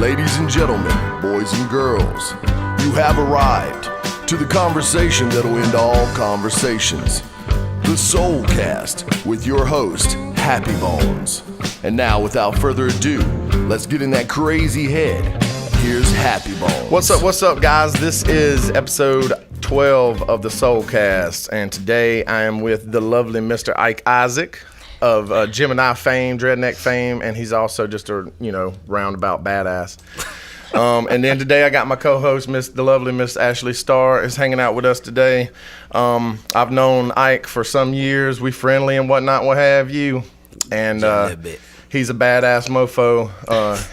Ladies and gentlemen, boys and girls, you have arrived to the conversation that'll end all conversations. The Soulcast with your host, Happy Bones. And now, without further ado, let's get in that crazy head. Here's Happy Bones. What's up, guys? This is episode 12 of the Soulcast, and today I am with the lovely Mr. Ike Isaac of Gemini fame, Dreadneck fame, and he's also just a, roundabout badass. And then today I got my co-host, the lovely Miss Ashlee Starr, is hanging out with us today. I've known Ike for some years. We friendly and whatnot, what have you. And he's a badass mofo,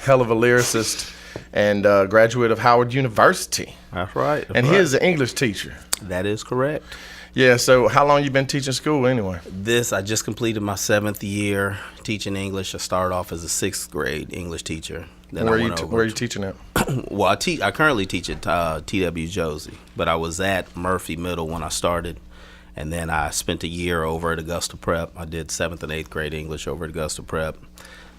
hell of a lyricist, and graduate of Howard University. That's right. And he is an English teacher. That is correct. Yeah, so how long you been teaching school anyway? I just completed my 7th year teaching English. I started off as a 6th grade English teacher. Then where are you teaching at? Well, I currently teach at T.W. Josie, but I was at Murphy Middle when I started, and then I spent a year over at Augusta Prep. I did 7th and 8th grade English over at Augusta Prep.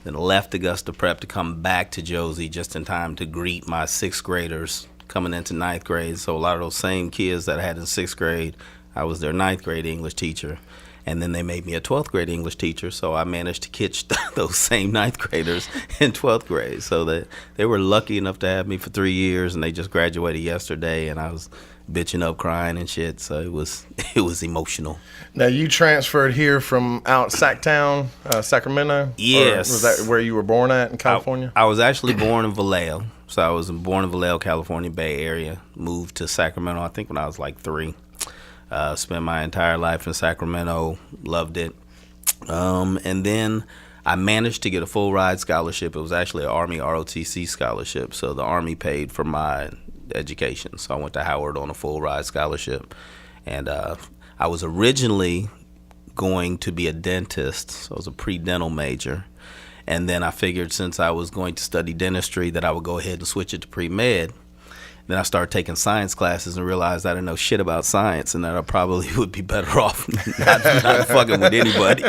Then left Augusta Prep to come back to Josie just in time to greet my 6th graders coming into 9th grade. So a lot of those same kids that I had in 6th grade, I was their 9th grade English teacher. And then they made me a 12th grade English teacher, so I managed to catch those same 9th graders in 12th grade. So that they were lucky enough to have me for 3 years, and they just graduated yesterday, and I was bitching up, crying and shit. So it was emotional. Now you transferred here from out Sacktown, Sacramento? Yes. Or was that where you were born at in California? I was actually born in Vallejo. So I was born in Vallejo, California, Bay Area. Moved to Sacramento, I think, when I was like 3. Spent my entire life in Sacramento, loved it. And then I managed to get a full ride scholarship. It was actually an Army ROTC scholarship, so the Army paid for my education. So I went to Howard on a full ride scholarship. And I was originally going to be a dentist, so I was a pre-dental major. And then I figured since I was going to study dentistry that I would go ahead and switch it to pre-med. Then I started taking science classes and realized I didn't know shit about science and that I probably would be better off not fucking with anybody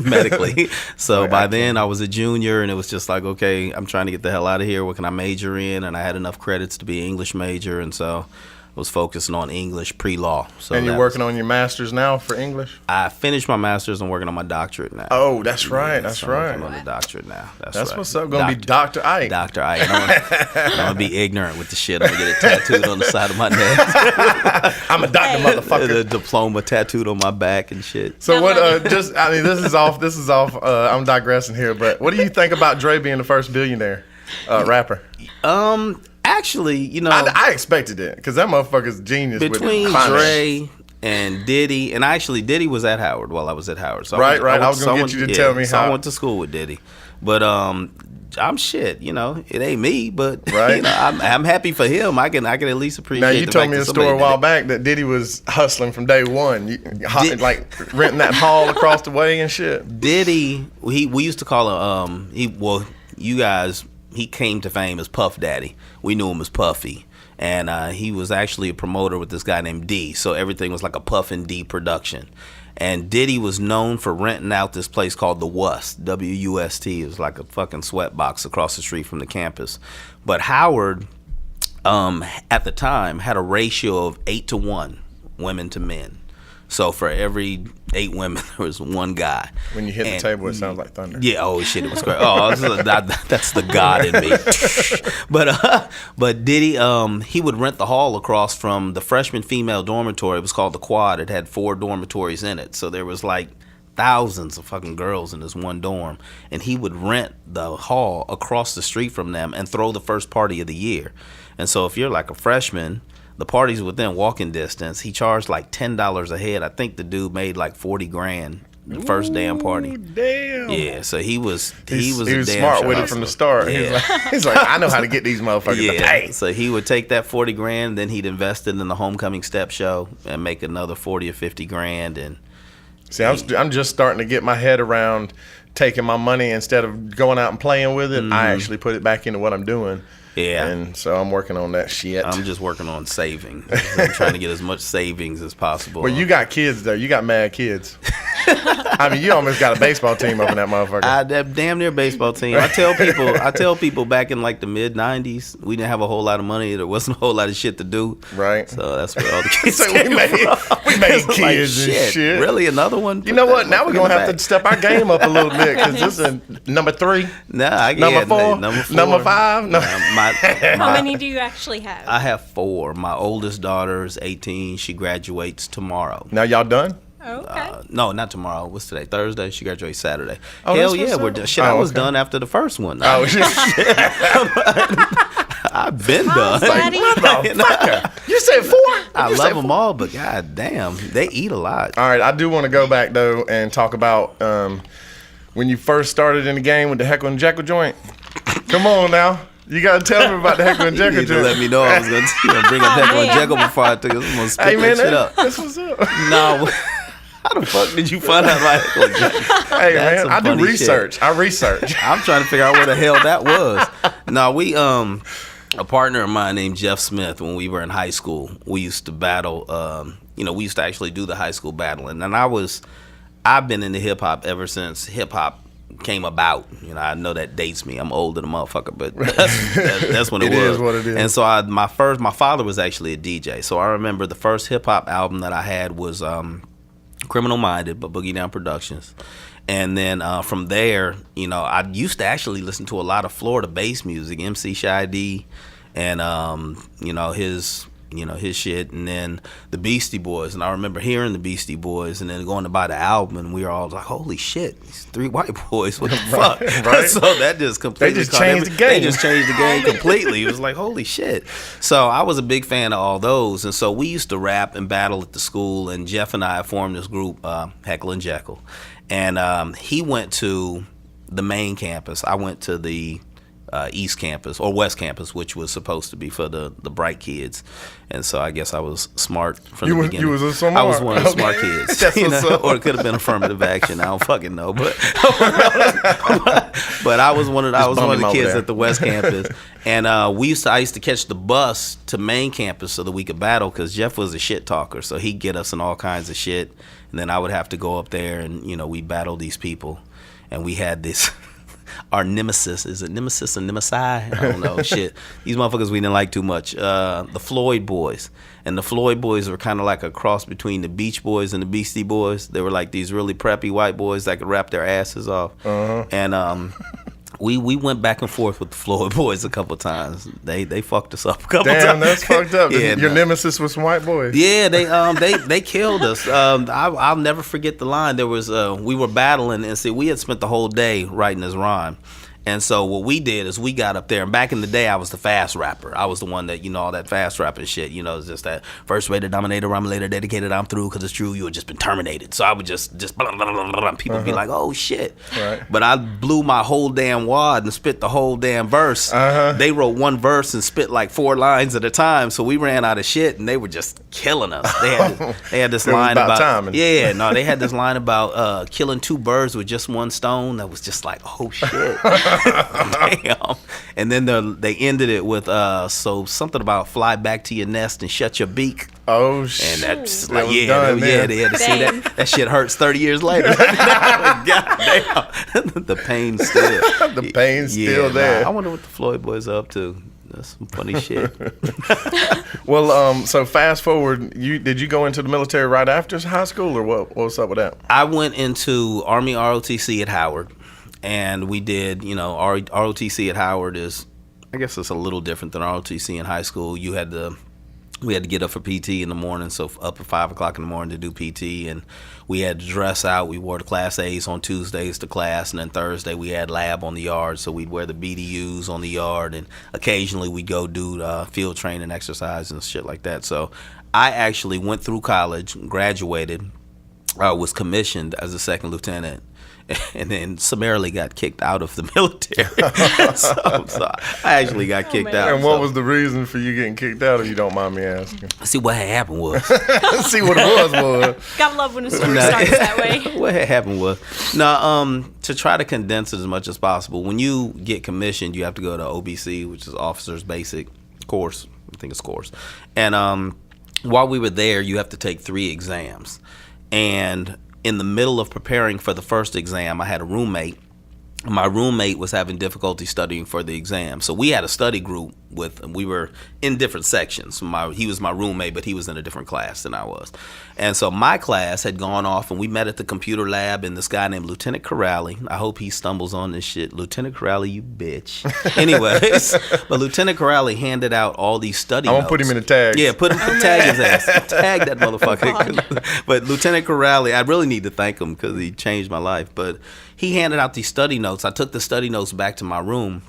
medically. So by then I was a junior and it was just like, okay, I'm trying to get the hell out of here. What can I major in? And I had enough credits to be an English major, and so I was focusing on English pre-law. So and you're working on your master's now for English? I finished my master's and working on my doctorate now. Oh, that's right. That's right. I'm on the doctorate now. That's right. What's up. Going to be Dr. Ike. Dr. Ike. I'm going to be ignorant with the shit. I'm going to get it tattooed on the side of my neck. I'm a doctor, motherfucker. The diploma tattooed on my back and shit. So what? This is off. I'm digressing here, but what do you think about Dre being the first billionaire rapper? Actually, I expected it because that motherfucker's genius. Between Dre and Diddy, and actually Diddy was at Howard while I was at Howard. So right. I was gonna get you to tell me so how. I went to school with Diddy, but I'm shit. It ain't me, but right. I'm happy for him. I can at least appreciate. Now you told me a story a while back that Diddy was hustling from day one, like renting that hall across the way and shit. Diddy, we used to call him you guys. He came to fame as Puff Daddy. We knew him as Puffy. And he was actually a promoter with this guy named D. So everything was like a Puff and D production. And Diddy was known for renting out this place called the Wust, W-U-S-T. It was like a fucking sweatbox across the street from the campus. But Howard, at the time, had a ratio of 8-to-1 women to men. So for every 8 women, there was one guy. When you hit the table, it sounds like thunder. Yeah. Oh shit, it was great. Oh, that's the God in me. But Diddy, he would rent the hall across from the freshman female dormitory. It was called the Quad. It had 4 dormitories in it, so there was like thousands of fucking girls in this one dorm. And he would rent the hall across the street from them and throw the first party of the year. And so if you're like a freshman, the party's within walking distance. He charged like $10 a head. I think the dude made like $40,000 the first damn party. Damn. Yeah, so he was he was damn smart with it from the start. Yeah. He's like, I know how to get these motherfuckers to pay. So he would take that $40,000, then he'd invest it in the Homecoming Step Show and make another $40,000 or $50,000. And see, I'm just starting to get my head around taking my money instead of going out and playing with it. I actually put it back into what I'm doing. Yeah. And so I'm working on that shit. I'm just working on saving. I'm trying to get as much savings as possible. Well, you got kids, though. You got mad kids. I mean, you almost got a baseball team up in that motherfucker. That damn near baseball team. I tell people back in like the mid '90s, we didn't have a whole lot of money. There wasn't a whole lot of shit to do. Right. So that's where all the kids So we made kids like, and shit. Really, another one? You know what? Now we're gonna have to step our game up a little bit because this is number 3. Number 4. Number 5. No. How many do you actually have? I have 4. My oldest daughter is 18. She graduates tomorrow. Now y'all done? Okay. No, not tomorrow. What's today? Thursday. She graduates Saturday. Oh, Hell that's yeah, what's we're up. done. Shit, Oh, I was okay. done after the first one. Oh shit! I've been done. Daddy. Motherfucker! You said 4? I You love said them 4? all, but god damn, they eat a lot. All right, I do want to go back though and talk about when you first started in the game with the Heckle and Jekyll joint. Come on now. You gotta tell me about the Heckle and You Jekyll need to joint. let me know I was gonna bring up Heckle and Jekyll before I took it. I'm gonna split Hey man, that shit up. that's what's up. No, how the fuck did you find out about Heckle and Jekyll? Hey That's man, some I do funny research. shit. I research. I'm trying to figure out where the hell that was. No, we a partner of mine named Jeff Smith, when we were in high school, we used to battle. We used to actually do the high school battling, and I've been into hip hop ever since hip hop came about. I know that dates me. I'm older than a motherfucker, but that's when it was. It is what it is. And so my father was actually a DJ. So I remember the first hip hop album that I had was Criminal Minded by Boogie Down Productions. And then from there, I used to actually listen to a lot of Florida bass music, MC Shy D, and his shit, and then the Beastie Boys. And I remember hearing the Beastie Boys, and then going to buy the album, and we were all like, "Holy shit, these 3 white boys! What the fuck?" Right. So that just completely They just changed the game. They just changed the game completely. It was like, holy shit. So I was a big fan of all those, and so we used to rap and battle at the school. And Jeff and I formed this group, Heckle and Jekyll. And he went to the main campus. I went to the East Campus or West Campus, which was supposed to be for the bright kids. And so I guess I was smart from the beginning. You was a smart. I was one of the smart kids. That's what's up. Or it could have been affirmative action. I don't fucking know, but I was one of the kids at the West Campus. And I used to catch the bus to main campus so that we could battle, because Jeff was a shit talker, so he'd get us in all kinds of shit, and then I would have to go up there and we'd battle these people. And we had this our nemesis. Is it nemesis or nemesi? I don't know. Shit. These motherfuckers we didn't like too much. The Floyd Boys. And the Floyd Boys were kind of like a cross between the Beach Boys and the Beastie Boys. They were like these really preppy white boys that could rap their asses off. Uh-huh. And we went back and forth with the Floyd Boys a couple times. They fucked us up a couple times. Damn, that's fucked up. Yeah, Your nemesis was some white boys. Yeah, they killed us. I'll never forget the line. There was we were battling, and see, we had spent the whole day writing this rhyme. And so what we did is we got up there, and back in the day, I was the fast rapper. I was the one that, all that fast rapping shit, it's just that first rated, dominator, rhyme later, dedicated, I'm through, because it's true, you had just been terminated. So I would just blah, blah, blah, blah, blah. People would be like, oh, shit. Right. But I blew my whole damn wad and spit the whole damn verse. They wrote one verse and spit like 4 lines at a time, so we ran out of shit, and they were just killing us. They had this line about timing. Yeah, no, they had this line about killing 2 birds with just 1 stone. That was just like, oh, shit. Damn. And then they ended it with so something about fly back to your nest and shut your beak. Oh shit. And that's That like was they had to see Dang. that shit hurts 30 years later. God damn. The pain's still. The pain's still there. I wonder what the Floyd Boys are up to. That's some funny shit. Well, so fast forward, did you go into the military right after high school, or what's up with that? I went into Army ROTC at Howard. And we did, ROTC at Howard is, I guess it's a little different than ROTC in high school. We had to get up for PT in the morning, so up at 5 o'clock in the morning to do PT, and we had to dress out. We wore the Class A's on Tuesdays to class, and then Thursday we had lab on the yard, so we'd wear the BDUs on the yard, and occasionally we'd go do field training exercise and shit like that. So I actually went through college, graduated, was commissioned as a 2nd lieutenant, and then summarily got kicked out of the military. so I actually got kicked out. And what was the reason for you getting kicked out, if you don't mind me asking? See, what had happened was... See what it was. Gotta love when a story starts that way. What had happened was... to try to condense it as much as possible, when you get commissioned, you have to go to OBC, which is Officer's Basic Course. I think it's course. And while we were there, you have to take 3 exams. And in the middle of preparing for the first exam, I had a roommate. My roommate was having difficulty studying for the exam. So we had a study group we were in different sections. He was my roommate, but he was in a different class than I was. And so my class had gone off and we met at the computer lab, and this guy named Lieutenant Corrali, I hope he stumbles on this shit. Lieutenant Corrali, you bitch. Anyways, but Lieutenant Corrali handed out all these study notes. I'm going to put him in the tags. Yeah, tag his ass. Tag that motherfucker. But Lieutenant Corrali, I really need to thank him because he changed my life. But he handed out these study notes. I took the study notes back to my room.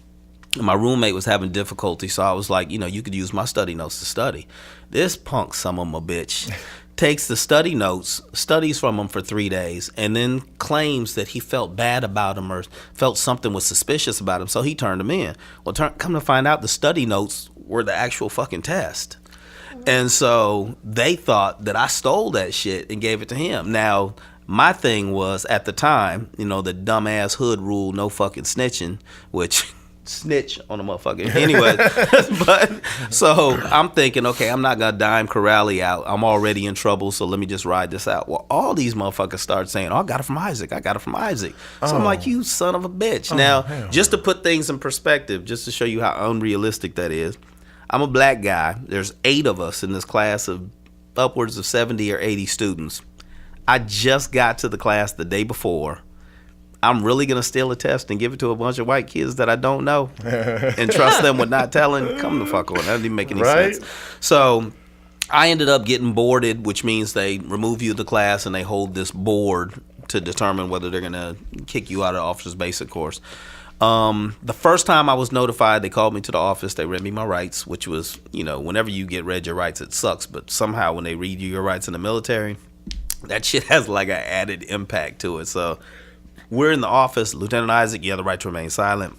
My roommate was having difficulty, so I was like, you could use my study notes to study. This punk son of a bitch takes the study notes, studies from them for 3 days, and then claims that he felt bad about him or felt something was suspicious about him, so he turned them in. Well, come to find out, the study notes were the actual fucking test. And so they thought that I stole that shit and gave it to him. Now, my thing was, at the time, the dumbass hood rule, no fucking snitching, which... snitch on a motherfucker. Anyway, but so I'm thinking, okay, I'm not gonna dime Corrali out. I'm already in trouble, so let me just ride this out. Well, all these motherfuckers start saying, "Oh, I got it from Isaac. I got it from Isaac." So I'm like, you son of a bitch. Now, just to put things in perspective, just to show you how unrealistic that is, I'm a black guy. There's 8 of us in this class of upwards of 70 or 80 students. I just got to the class the day before. I'm really going to steal a test and give it to a bunch of white kids that I don't know and trust them with not telling? Come the fuck on. That doesn't even make any sense. So I ended up getting boarded, which means they remove you the class and they hold this board to determine whether they're going to kick you out of the officer's basic course. The first time I was notified, they called me to the office. They read me my rights, which was, whenever you get read your rights, it sucks. But somehow when they read you your rights in the military, that shit has like an added impact to it. So we're in the office. Lieutenant Isaac, you have the right to remain silent.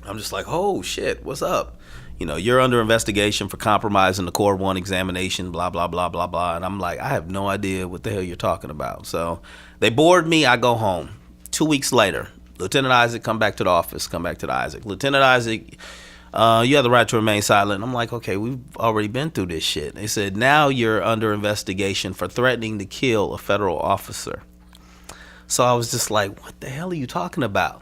I'm just like, oh shit, what's up? You're under investigation for compromising the Core 1 examination, blah, blah, blah, blah, blah. And I'm like, I have no idea what the hell you're talking about. So they board me. I go home. 2 weeks later, Lieutenant Isaac, come back to the office. Come back to the Isaac. Lieutenant Isaac, you have the right to remain silent. I'm like, okay, we've already been through this shit. They said, now you're under investigation for threatening to kill a federal officer. So I was just like, what the hell are you talking about?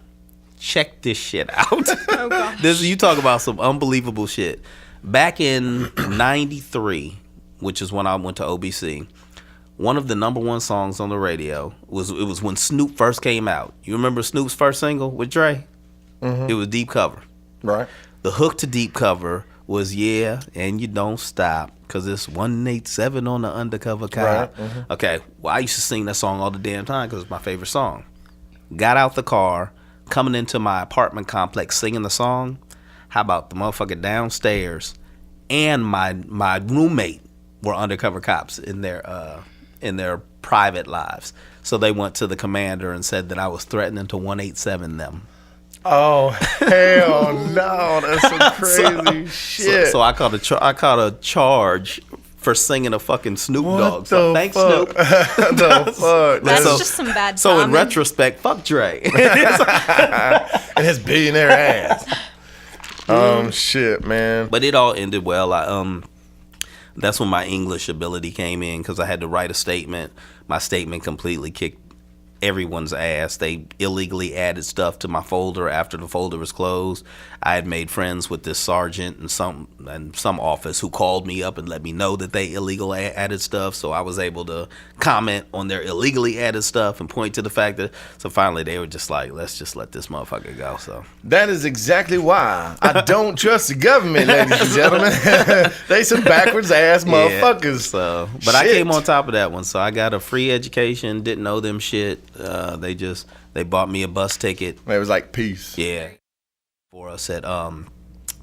Check this shit out. Oh, gosh. You talk about some unbelievable shit. Back in 93, which is when I went to OBC, one of the number 1 songs on the radio was when Snoop first came out. You remember Snoop's first single with Dre? Mm-hmm. It was Deep Cover. Right. The hook to Deep Cover was Yeah, and You Don't Stop, because it's 187 on the undercover cop. Right. Mm-hmm. Okay, well, I used to sing that song all the damn time because it's my favorite song. Got out the car, coming into my apartment complex singing the song. How about the motherfucker downstairs and my roommate were undercover cops in their private lives. So they went to the commander and said that I was threatening to 187 them. Oh, hell no. That's some crazy shit. So I caught a charge for singing a fucking Snoop Dogg song. Thanks, fuck? Snoop. The fuck? That's just some bad So in timing. retrospect, fuck Dre. And his billionaire ass. Shit, man. But it all ended well. That's when my English ability came in because I had to write a statement. My statement completely kicked everyone's ass. They illegally added stuff to my folder after the folder was closed. I had made friends with this sergeant and some office who called me up and let me know that they illegally added stuff. So I was able to comment on their illegally added stuff and point to the fact that. So finally they were just like, let's just let this motherfucker go. So that is exactly why I don't trust the government, ladies and gentlemen. They some backwards ass motherfuckers. So, but shit. I came on top of that one. So I got a free education. Didn't know them shit. They bought me a bus ticket. It was like peace. Yeah. For us at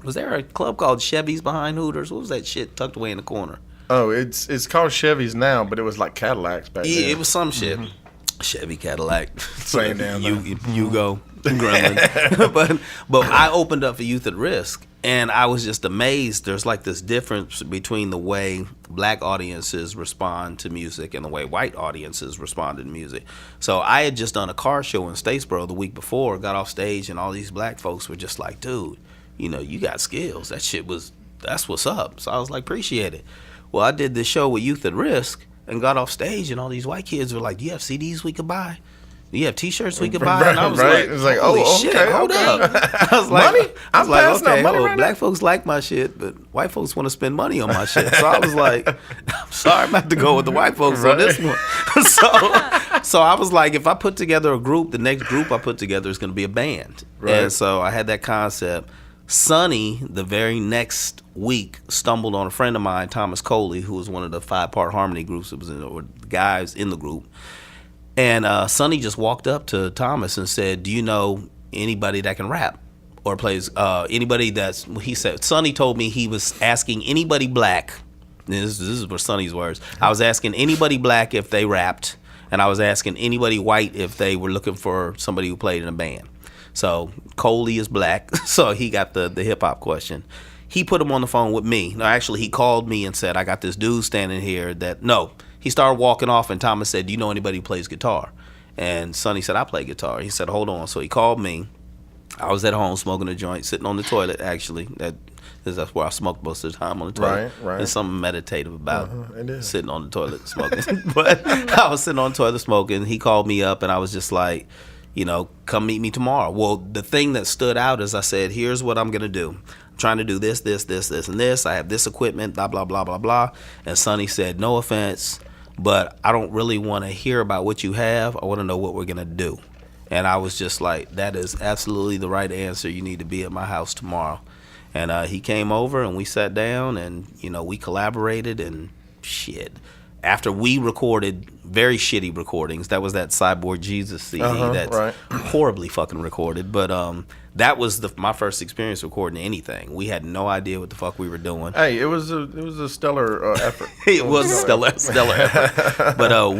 was there a club called Chevy's behind Hooters? What was that shit tucked away in the corner? Oh, it's called Chevy's now, but it was like Cadillacs back then. Yeah, it was some shit. Mm-hmm. Chevy Cadillac. Same down there. You go. Gremlin. but I opened up for Youth at Risk, and I was just amazed. There's like this difference between the way black audiences respond to music and the way white audiences respond to music. So I had just done a car show in Statesboro the week before, got off stage, and all these black folks were just like, dude, you got skills. That's what's up. So I was like, appreciate it. Well, I did this show with Youth at Risk, and got off stage, and all these white kids were like, "Do you have CDs we could buy? Do you have T-shirts we could buy?" And I was like, It was like, "Holy oh, shit, okay, hold okay. up!" I was like, Money? I'm passing out money right now. black folks like my shit, but white folks want to spend money on my shit. So I was like, "I'm sorry, I'm about to go with the white folks on this one." So I was like, if I put together a group, the next group I put together is going to be a band. Right. And so I had that concept. Sonny, the very next week, stumbled on a friend of mine, Thomas Coley, who was one of the 5-part harmony groups that was or the guys in the group. And Sonny just walked up to Thomas and said, "Do you know anybody that can rap or plays anybody that's?" He said, Sonny told me he was asking anybody black. This is were Sonny's words. I was asking anybody black if they rapped, and I was asking anybody white if they were looking for somebody who played in a band. So Coley is black, so he got the hip hop question. He put him on the phone with me. No, actually, he called me and said, "I got this dude standing here that no." He started walking off, and Thomas said, "Do you know anybody who plays guitar?" And Sonny said, "I play guitar." He said, "Hold on." So he called me. I was at home smoking a joint, sitting on the toilet, actually. That's where I smoke most of the time, on the toilet. Right. There's something meditative about it is. sitting on the toilet smoking. But I was sitting on the toilet smoking. He called me up, and I was just like, come meet me tomorrow. Well, the thing that stood out is I said, here's what I'm going to do. I'm trying to do this, and this. I have this equipment, blah, blah, blah, blah, blah. And Sonny said, no offense, but I don't really want to hear about what you have. I want to know what we're going to do. And I was just like, that is absolutely the right answer. You need to be at my house tomorrow. And he came over, and we sat down, and, we collaborated, and shit. After we recorded very shitty recordings, that was that Cyborg Jesus CD that's horribly fucking recorded. But that was my first experience recording anything. We had no idea what the fuck we were doing. Hey, it was a stellar effort. It was a stellar effort. But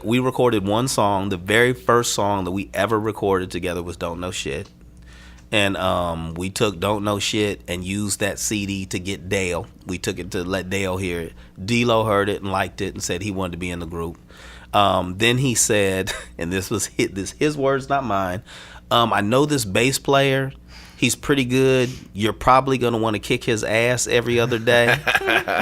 we recorded one song. The very first song that we ever recorded together was "Don't Know Shit." And we took "Don't Know Shit" and used that CD to get Dale. We took it to let Dale hear it. D-Lo heard it and liked it and said he wanted to be in the group. Then he said, and this was his words, not mine, "I know this bass player. He's pretty good. You're probably going to want to kick his ass every other day.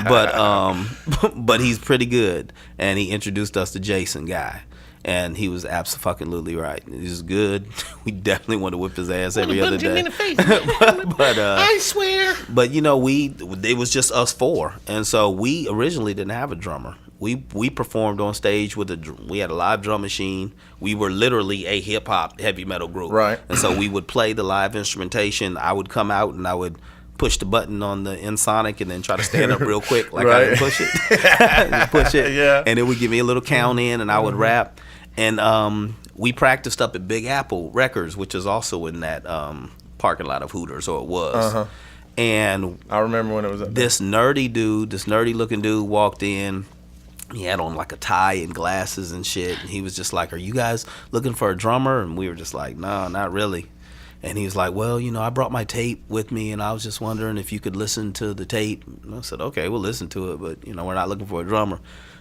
but he's pretty good." And he introduced us to Jason Guy. And he was absolutely right. He was good. We definitely want to whip his ass every other day. but I swear. But it was just us four, and so we originally didn't have a drummer. We performed on stage we had a live drum machine. We were literally a hip hop heavy metal group, right? And so we would play the live instrumentation. I would come out and I would push the button on the Ensoniq and then try to stand up real quick, like I didn't push it, yeah. And it would give me a little count in, and I would rap. And we practiced up at Big Apple Records, which is also in that parking lot of Hooters, or it was. And I remember when it was this nerdy looking dude walked in. He had on like a tie and glasses and shit. And he was just like, "Are you guys looking for a drummer?" And we were just like, "No, not really." And he was like, "Well, I brought my tape with me, and I was just wondering if you could listen to the tape." And I said, "Okay, we'll listen to it, but we're not looking for a drummer."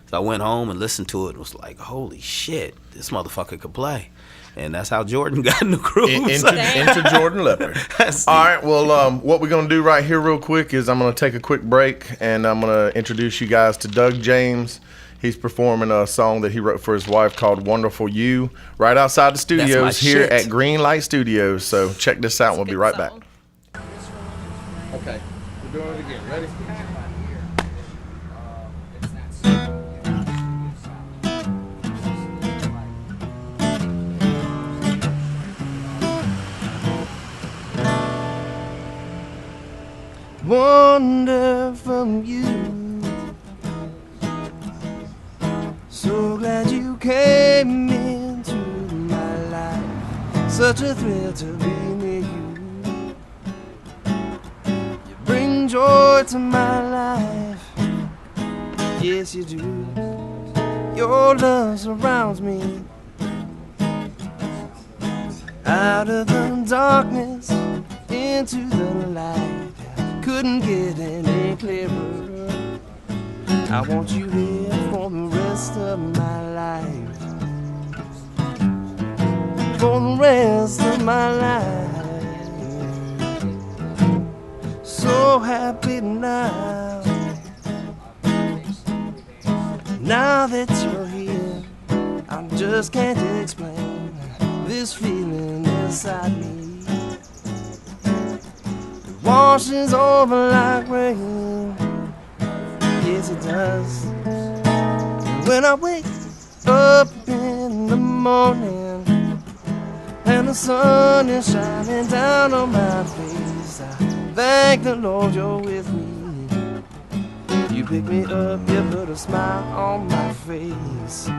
So I went home and listened to it and was like, holy shit, this motherfucker could play. And that's how Jordan got in the group. Into Jordan Leopard. All right, well, what we're going to do right here real quick is I'm going to take a quick break, and I'm going to introduce you guys to Doug James. He's performing a song that he wrote for his wife called "Wonderful You" right outside the studios here at Green Light Studios. So check this out, and we'll be right back. Okay, we're doing it again. Ready? Wonderful you, so glad you came into my life. Such a thrill to be near you. You bring joy to my life. Yes, you do. Your love surrounds me. Out of the darkness into the light. Couldn't get any clearer. I want you here for the rest of my life. For the rest of my life. So happy now. Now that you're here, I just can't explain this feeling inside me. It washes over like rain, yes it does. And when I wake up in the morning and the sun is shining down on my face, I thank the Lord you're with me. You pick me up, you put a smile on my face.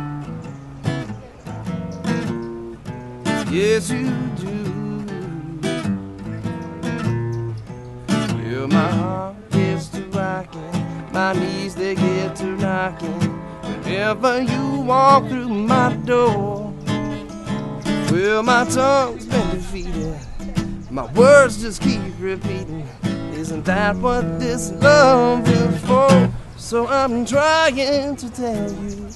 Yes, you do. Well, my heart gets to rocking, my knees they get to knocking whenever you walk through my door. Well, my tongue's been defeated, my words just keep repeating. Isn't that what this love is for? So I'm trying to tell you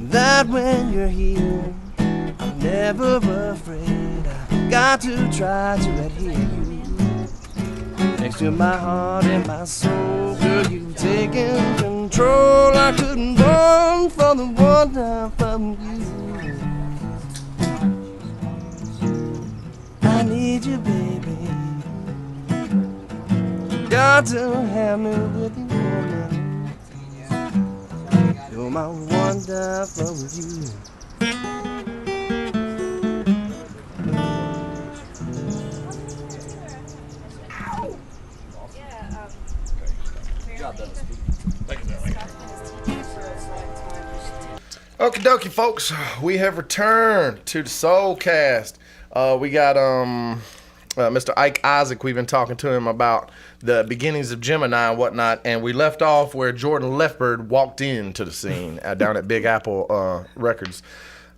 that when you're here, I'm never afraid. I got to try to adhere you next to my heart and my soul. Girl, you've taken control. I couldn't run for the wonder from you. I need you, baby. Got to have me with you, woman. You're my wonderful you. Okie dokie, folks. We have returned to the Soulcast. We got Mr. Ike Isaac. We've been talking to him about the beginnings of Gemini and whatnot, and we left off where Jordan Lefbird walked into the scene down at Big Apple Records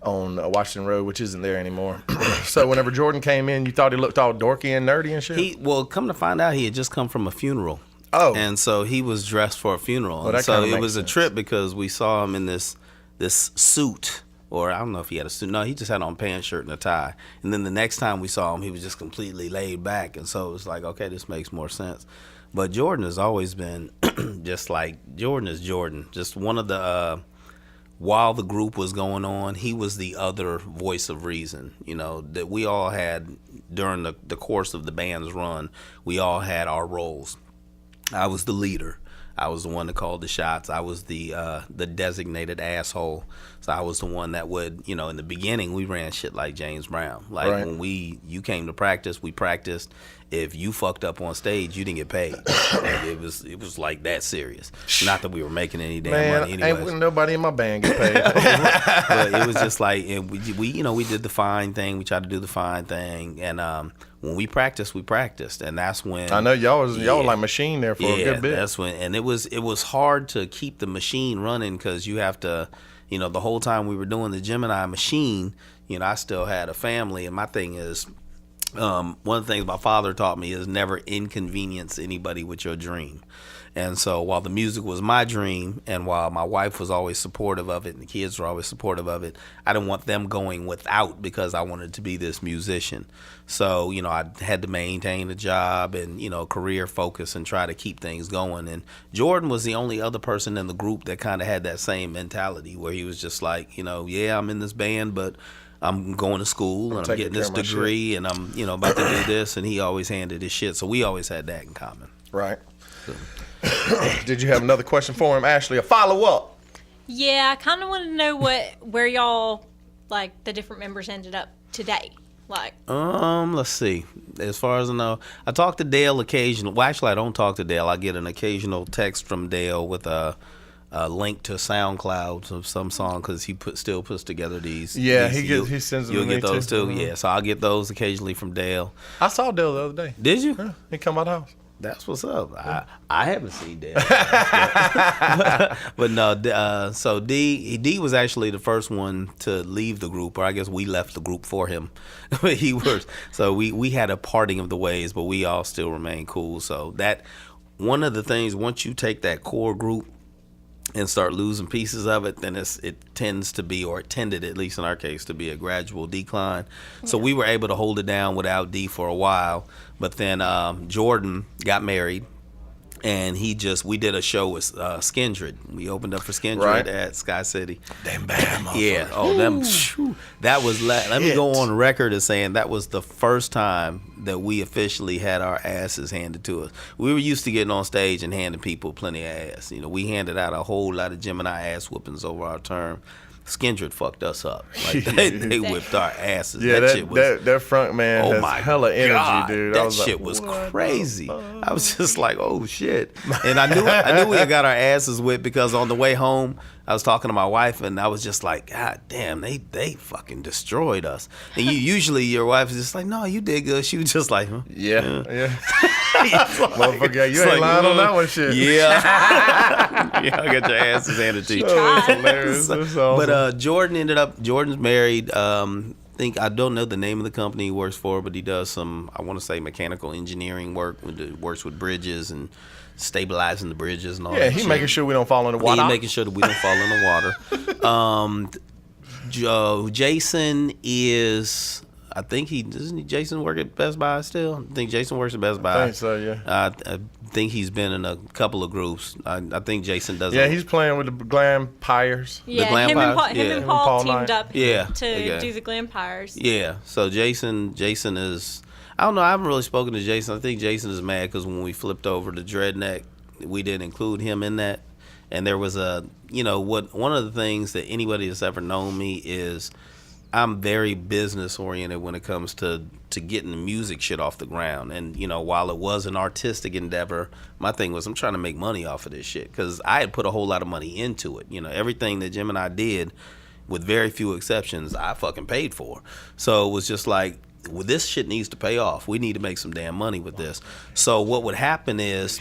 on Washington Road, which isn't there anymore. So whenever Jordan came in, you thought he looked all dorky and nerdy and shit? Well, come to find out, he had just come from a funeral. Oh. And so he was dressed for a funeral. Well, and so it was a trip because we saw him in this suit, or I don't know if he had a suit. No, he just had on pants, shirt, and a tie. And then the next time we saw him, he was just completely laid back. And so it was like, okay, this makes more sense. But Jordan has always been just like, Jordan is Jordan. Just one of the, while the group was going on, he was the other voice of reason, you know, that we all had during the course of the band's run. We all had our roles. I was the leader. I was the one that called the shots. I was the designated asshole. So I was the one that would, you know, in the beginning, we ran shit like James Brown. Like right. When you came to practice, we practiced. If you fucked up on stage, you didn't get paid. Like, it was like that serious. Not that we were making any damn money anyways. Ain't nobody in my band get paid. But it was just like, and we you know, we did the fine thing. We tried to do the fine thing. And when we practiced, and that's when I know y'all were like machine there for a good bit. That's when, and it was hard to keep the machine running because you have to, you know, the whole time we were doing the Gemini machine, you know, I still had a family, and my thing is, one of the things my father taught me is never inconvenience anybody with your dream. And so while the music was my dream, and while my wife was always supportive of it and the kids were always supportive of it, I didn't want them going without because I wanted to be this musician. So, you know, I had to maintain a job and, you know, career focus and try to keep things going. And Jordan was the only other person in the group that kind of had that same mentality where he was just like, you know, yeah, I'm in this band, but I'm going to school and I'm getting this degree and I'm, you know, about to do this. And he always handed his shit. So we always had that in common. Right. So. Did you have another question for him, Ashley? A follow-up? Yeah, I kind of want to know where y'all, like, the different members ended up today. Like, let's see. As far as I know, I talk to Dale occasionally. Well, actually, I don't talk to Dale. I get an occasional text from Dale with a link to SoundCloud of some song because he still puts together these. Yeah, he sends them to me. You'll get those too. Mm-hmm. Yeah, so I'll get those occasionally from Dale. I saw Dale the other day. Did you? Yeah, he come by the house. That's what's up. I haven't seen Dale. But no, so D was actually the first one to leave the group, or I guess we left the group for him. So we had a parting of the ways, but we all still remain cool. So that one of the things, once you take that core group and start losing pieces of it, then it tends to be, or it tended, at least in our case, to be a gradual decline. Yeah. So we were able to hold it down without D for a while. But then Jordan got married, And we did a show with Skindred. We opened up for Skindred Right. at Sky City. Damn bad motherfucker. Yeah. Oh, that was. Let me go on record as saying that was the first time that we officially had our asses handed to us. We were used to getting on stage and handing people plenty of ass. You know, we handed out a whole lot of Gemini ass whoopings over our term. Skindred fucked us up. Like they whipped our asses. Yeah, that shit was. that front man has hella energy, God, dude. That shit was crazy. I was just like, oh shit. And I knew we had got our asses whipped because on the way home, I was talking to my wife and I was just like, God damn, they fucking destroyed us. And usually your wife is just like, no, you did good. She was just like, huh? Yeah. Motherfucker, you ain't lying on that one, shit. Yeah. Yeah, I got your asses handed to you. Oh, it's hilarious. That's awesome. But Jordan's married. I don't know the name of the company he works for, but he does some, I want to say, mechanical engineering work. Works with bridges and stabilizing the bridges and all that. Yeah, he's making sure we don't fall in the water. He's making sure that we don't fall in the water. Jason is, I think doesn't Jason work at Best Buy still? I think Jason works at Best Buy. I think so, yeah. I think he's been in a couple of groups. I think Jason does. Yeah, he's playing with the Glampires. Yeah, Glam him and Pires? Paul, him Yeah. and Paul Paul teamed Knight. up Yeah, to okay. do the Glampires. Yeah, so Jason is, I don't know, I haven't really spoken to Jason. I think Jason is mad because when we flipped over to Dreadneck, we didn't include him in that. And there was one of the things that anybody that's ever known me is I'm very business oriented when it comes to getting the music shit off the ground. And, while it was an artistic endeavor, my thing was I'm trying to make money off of this shit because I had put a whole lot of money into it. Everything that Jim and I did, with very few exceptions, I fucking paid for. So it was just like, well, this shit needs to pay off. We need to make some damn money with this. So what would happen is,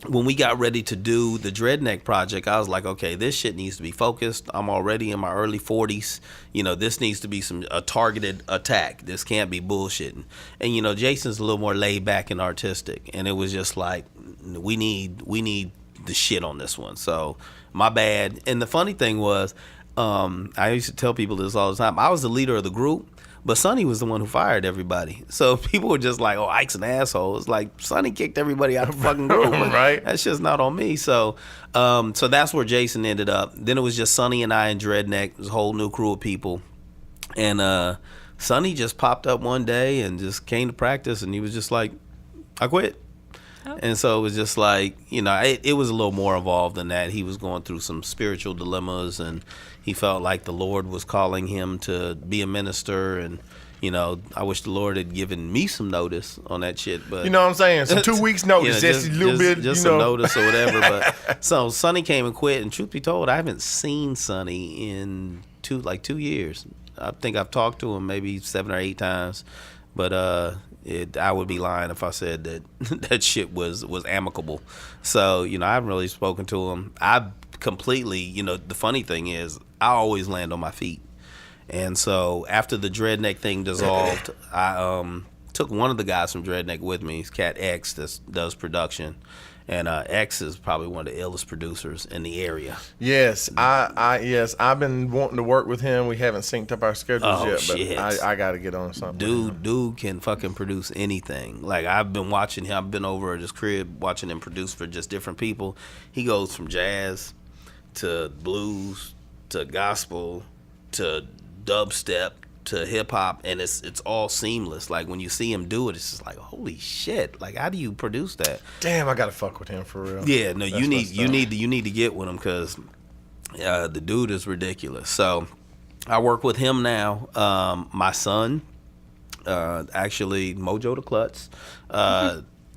when we got ready to do the Dreadneck project, I was like, okay, this shit needs to be focused. I'm already in my early 40s. This needs to be a targeted attack. This can't be bullshitting. And, Jason's a little more laid back and artistic. And it was just like, we need the shit on this one. So my bad. And the funny thing was, I used to tell people this all the time. I was the leader of the group. But Sonny was the one who fired everybody. So people were just like, oh, Ike's an asshole. It's like, Sonny kicked everybody out of the fucking group. Right. That's just not on me. So so that's where Jason ended up. Then it was just Sonny and I and Dreadneck. It was a whole new crew of people. And Sonny just popped up one day and just came to practice. And he was just like, I quit. Oh. And so it was just like, it was a little more involved than that. He was going through some spiritual dilemmas and he felt like the Lord was calling him to be a minister. And, I wish the Lord had given me some notice on that shit. But you know what I'm saying? Some 2 weeks notice, just a little bit, some notice or whatever. But so Sonny came and quit. And truth be told, I haven't seen Sonny in 2 years. I think I've talked to him maybe 7 or 8 times. But I would be lying if I said that that shit was amicable. So, I haven't really spoken to him. I completely, the funny thing is, I always land on my feet. And so after the Dreadneck thing dissolved, I took one of the guys from Dreadneck with me. He's Cat X that does production. And X is probably one of the illest producers in the area. Yes, I've been wanting to work with him. We haven't synced up our schedules yet, shit. but I got to get on something. Dude can fucking produce anything. Like, I've been watching him. I've been over at his crib watching him produce for just different people. He goes from jazz to blues to gospel to dubstep to hip hop, and it's all seamless. Like, when you see him do it, it's just like, holy shit! Like, how do you produce that? Damn, I gotta fuck with him for real. Yeah, no, you need to get with him because the dude is ridiculous. So I work with him now. My son, actually, Mojo the Klutz,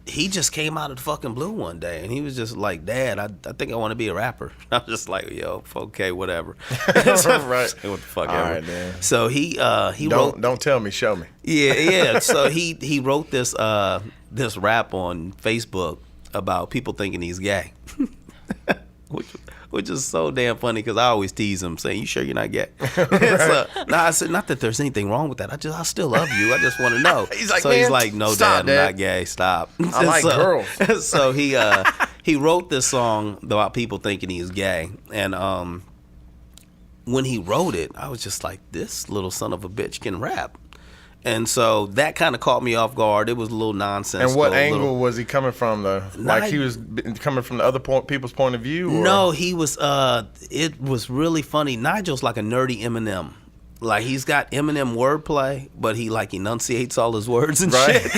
he just came out of the fucking blue one day, and he was just like, Dad, I think I want to be a rapper. I'm just like, yo, okay, whatever. Right. What the fuck All ever. right, man. So he wrote. Don't tell me, show me. Yeah. So he wrote this rap on Facebook about people thinking he's gay, which is so damn funny because I always tease him saying, "You sure you're not gay?" So, I said, not that there's anything wrong with that. I still love you. I just want to know. He's like, so he's "Man, like, no, stop, Dad, I'm not gay. Stop. I like girls. So he wrote this song about people thinking he's gay, and when he wrote it, I was just like, this little son of a bitch can rap. And so that kind of caught me off guard. It was a little nonsense. And what angle was he coming from, though? Like he was coming from the other people's point of view? Or? No, he was. It was really funny. Nigel's like a nerdy Eminem. Like he's got Eminem wordplay, but he like enunciates all his words and shit.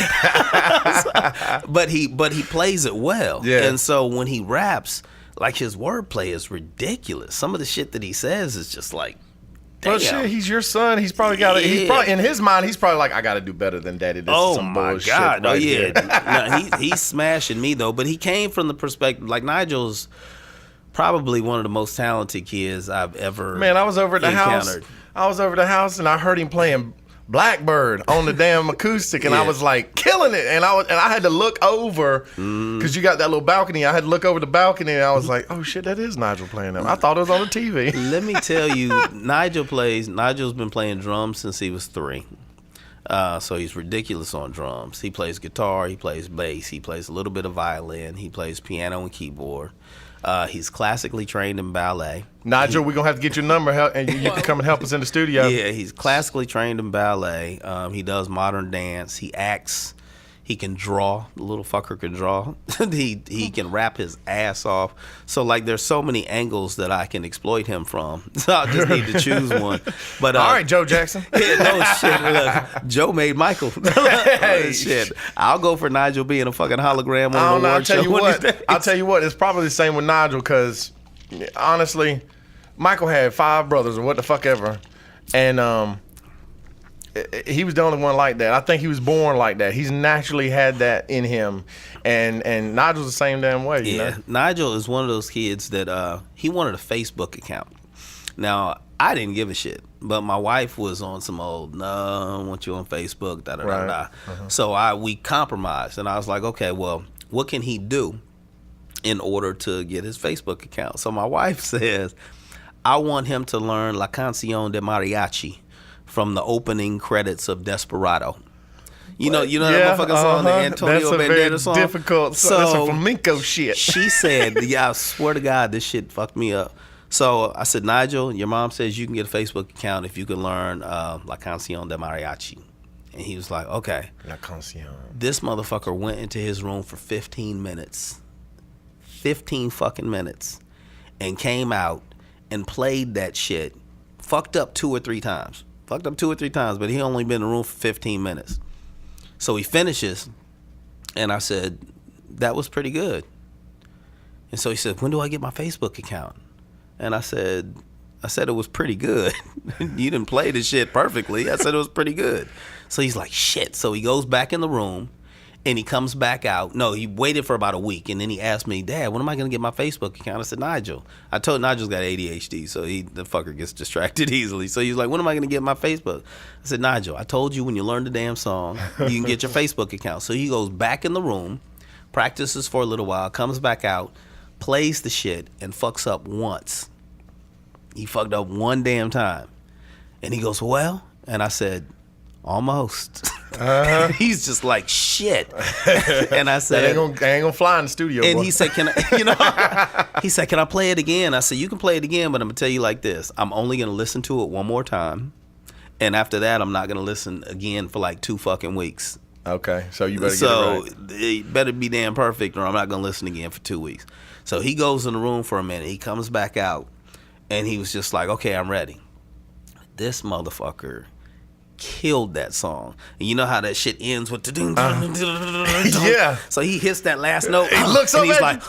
but he plays it well. Yeah. And so when he raps, like his wordplay is ridiculous. Some of the shit that he says is just like, damn. Well, shit, he's your son. He's probably got to. He's probably in his mind. He's probably like, I got to do better than Daddy. This is some my bullshit God! Right No, he's smashing me though. But he came from the perspective like Nigel's probably one of the most talented kids I've ever. Man, I was over at the encountered. house. I was over at the house and I heard him playing Blackbird on the damn acoustic, and I was like killing it. And I had to look over because you got that little balcony. I had to look over the balcony, and I was like, oh shit, that is Nigel playing that. I thought it was on the TV. Let me tell you, Nigel's been playing drums since he was 3. So he's ridiculous on drums. He plays guitar, he plays bass, he plays a little bit of violin, he plays piano and keyboard. He's classically trained in ballet. Nigel, we're going to have to get your number, and you can come and help us in the studio. Yeah, he's classically trained in ballet. He does modern dance. He acts. He can draw. The little fucker can draw. he can rap his ass off. So, like, there's so many angles that I can exploit him from. So I just need to choose one. But all right, Joe Jackson. Yeah, no shit. Look, Joe made Michael. Hey, shit. I'll go for Nigel being a fucking hologram on an award show. I'll tell you what. It's probably the same with Nigel because, honestly, Michael had 5 brothers or what the fuck ever, and he was the only one like that. I think he was born like that. He's naturally had that in him, and Nigel's the same damn way. You know? Nigel is one of those kids that he wanted a Facebook account. Now I didn't give a shit, but my wife was on some old, no, I want you on Facebook, da da da da. So we compromised, and I was like, okay, well, what can he do in order to get his Facebook account? So my wife says, I want him to learn La Canción de Mariachi from the opening credits of Desperado. You know that motherfucking song, the Antonio Banderas song? That's difficult. So, that's some flamenco shit. She said, yeah, I swear to God, this shit fucked me up. So I said, Nigel, your mom says you can get a Facebook account if you can learn La Canción de Mariachi. And he was like, okay. La Canción. This motherfucker went into his room for 15 minutes. 15 fucking minutes. And came out and played that shit. Fucked up 2 or 3 times. But he only been in the room for 15 minutes. So he finishes, and I said, that was pretty good. And so he said, when do I get my Facebook account? And I said it was pretty good. You didn't play this shit perfectly. I said it was pretty good. So he's like, shit. So he goes back in the room, and he comes back out. No, he waited for about a week, and then he asked me, Dad, when am I going to get my Facebook account? I said, Nigel. I told Nigel's got ADHD, so the fucker gets distracted easily. So he's like, when am I going to get my Facebook? I said, Nigel, I told you when you learn the damn song, you can get your Facebook account. So he goes back in the room, practices for a little while, comes back out, plays the shit, and fucks up once. He fucked up one damn time. And he goes, well? And I said, almost. He's just like, shit. And I said, I ain't gonna fly in the studio. And boy. he said, can I play it again? I said, you can play it again, but I'm gonna tell you like this. I'm only gonna listen to it one more time. And after that, I'm not gonna listen again for like 2 fucking weeks. Okay, so you better get it right. It better be damn perfect, or I'm not gonna listen again for 2 weeks. So he goes in the room for a minute. He comes back out, and he was just like, okay, I'm ready. This motherfucker killed that song. And you know how that shit ends with the yeah. So he hits that last note. He looks up and he's at like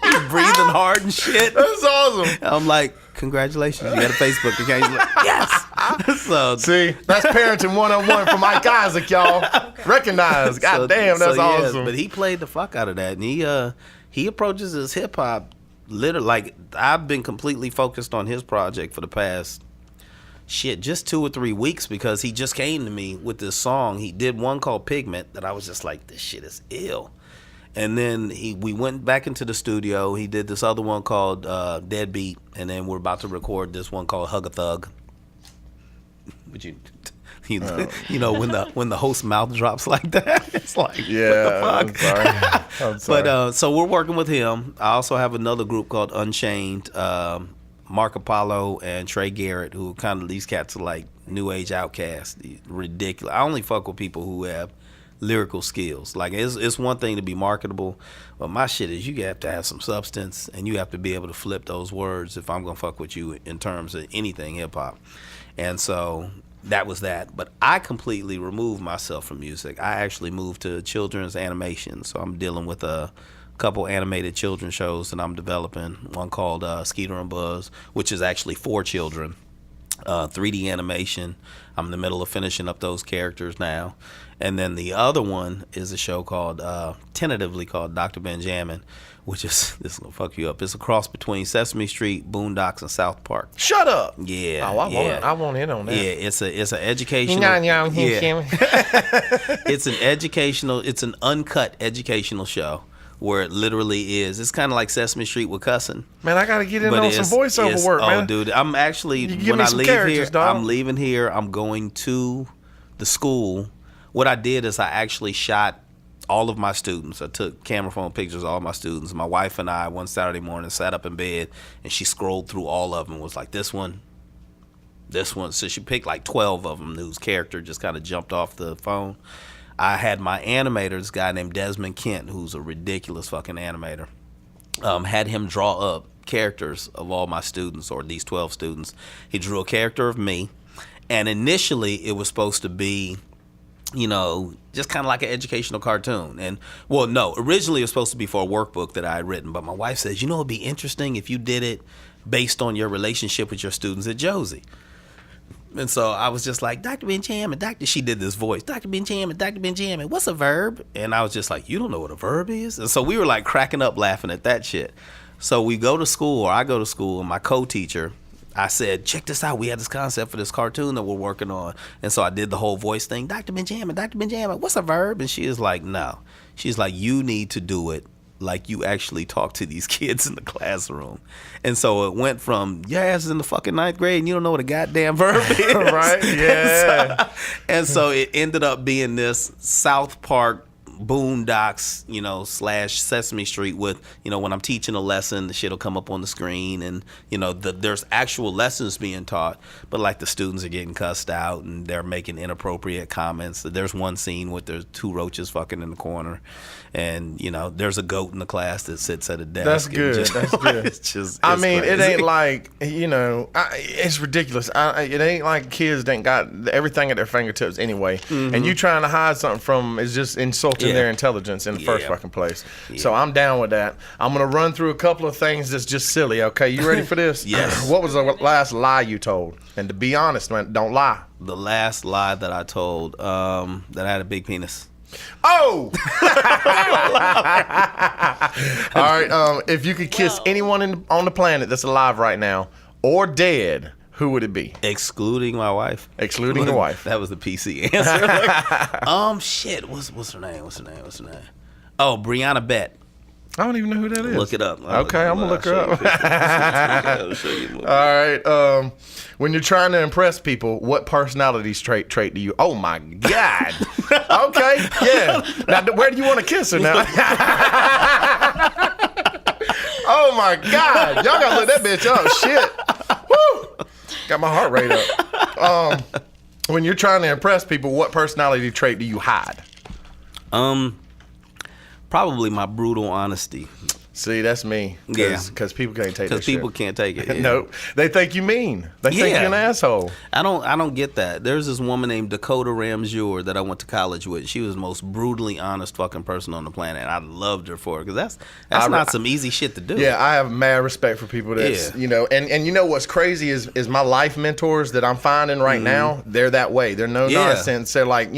he's breathing hard and shit. That's awesome. I'm like, congratulations, you got a Facebook account. He's like, yes. So see, that's parenting 101 from Ike Isaac, y'all. Recognize. God damn, that's awesome. But he played the fuck out of that, and he approaches his hip hop literally like I've been completely focused on his project for the past just 2 or 3 weeks, because he just came to me with this song. He did one called Pigment that I was just like, this shit is ill. And then we went back into the studio. He did this other one called Deadbeat, and then we're about to record this one called Hug a Thug. Would you know when the host mouth drops like that, it's like, yeah, what the fuck? I'm sorry. But so we're working with him. I also have another group called Unchained. Mark Apollo and Trey Garrett, who kind of, these cats are like New Age Outcast. Ridiculous. I only fuck with people who have lyrical skills. Like, it's one thing to be marketable, but my shit is you have to have some substance, and you have to be able to flip those words if I'm gonna fuck with you in terms of anything hip hop. And so that was that. But I completely removed myself from music. I actually moved to children's animation. So I'm dealing with a couple animated children's shows that I'm developing. One called Skeeter and Buzz, which is actually for children. 3D animation. I'm in the middle of finishing up those characters now. And then the other one is a show called, tentatively called Dr. Benjamin, which is, this is going to fuck you up. It's a cross between Sesame Street, Boondocks, and South Park. Shut up. Yeah. Oh, I want in on that. Yeah, it's an educational. It's an uncut educational show where it literally is. It's kind of like Sesame Street with cussing. Man, I got to get in on some voiceover work, man. Oh, dude, I'm actually, when I leave here, dog. I'm leaving here, I'm going to the school. What I did is I actually shot all of my students. I took camera phone pictures of all my students. My wife and I, one Saturday morning, sat up in bed, and she scrolled through all of them and was like, this one. So she picked like 12 of them whose character just kind of jumped off the phone. I had my animator, this guy named Desmond Kent, who's a ridiculous fucking animator, had him draw up characters of all my students, or these 12 students. He drew a character of me, and initially it was supposed to be, just kind of like an educational cartoon. And, well, no, originally it was supposed to be for a workbook that I had written, but my wife says, it'd be interesting if you did it based on your relationship with your students at Josie. And so I was just like, Dr. Benjamin, she did this voice, Dr. Benjamin, what's a verb? And I was just like, you don't know what a verb is? And so we were like cracking up laughing at that shit. So we go to school, or I go to school, and my co-teacher, I said, check this out. We had this concept for this cartoon that we're working on. And so I did the whole voice thing. Dr. Benjamin, what's a verb? And she is like, no. She's like, you need to do it like you actually talk to these kids in the classroom. And so it went from, your ass is in the fucking 9th grade and you don't know what a goddamn verb is. Right, yeah. And so it ended up being this South Park Boondocks, / Sesame Street with, when I'm teaching a lesson, the shit'll come up on the screen, and, there's actual lessons being taught, but like the students are getting cussed out and they're making inappropriate comments. There's one scene with there's 2 roaches fucking in the corner, and, there's a goat in the class that sits at a desk. That's good. That's good. It's crazy. It ain't like, it's ridiculous. It ain't like kids ain't got everything at their fingertips anyway, and you trying to hide something from them is just insulting their intelligence in the first fucking place. So I'm down with that. I'm gonna run through a couple of things that's just silly. Okay, you ready for this? Yes. What was the last lie you told? And to be honest, man, don't lie. The last lie that I told, that I had a big penis. Oh! All right. If you could kiss anyone on the planet that's alive right now or dead, who would it be? Excluding my wife. Excluding your wife. That was the PC answer. Shit. What's her name? Oh, Brianna Bett. I don't even know who that is. Look it up. Okay, I'm gonna look her up. All right. When you're trying to impress people, what personality trait do you? Oh my God. Okay. Yeah. Now, where do you want to kiss her now? Oh my God. Y'all gotta look that bitch up. Shit. Woo. Got my heart rate up. When you're trying to impress people, what personality trait do you hide? Probably my brutal honesty. See, that's me. Because people can't take that shit. Because people can't take it. Yeah. Nope. They think you mean. They think you're an asshole. I don't get that. There's this woman named Dakota Ramjur that I went to college with. She was the most brutally honest fucking person on the planet, and I loved her for it, because that's not some easy shit to do. Yeah, I have mad respect for people that's, and you know what's crazy is my life mentors that I'm finding right now, they're that way. They're no nonsense. They're like,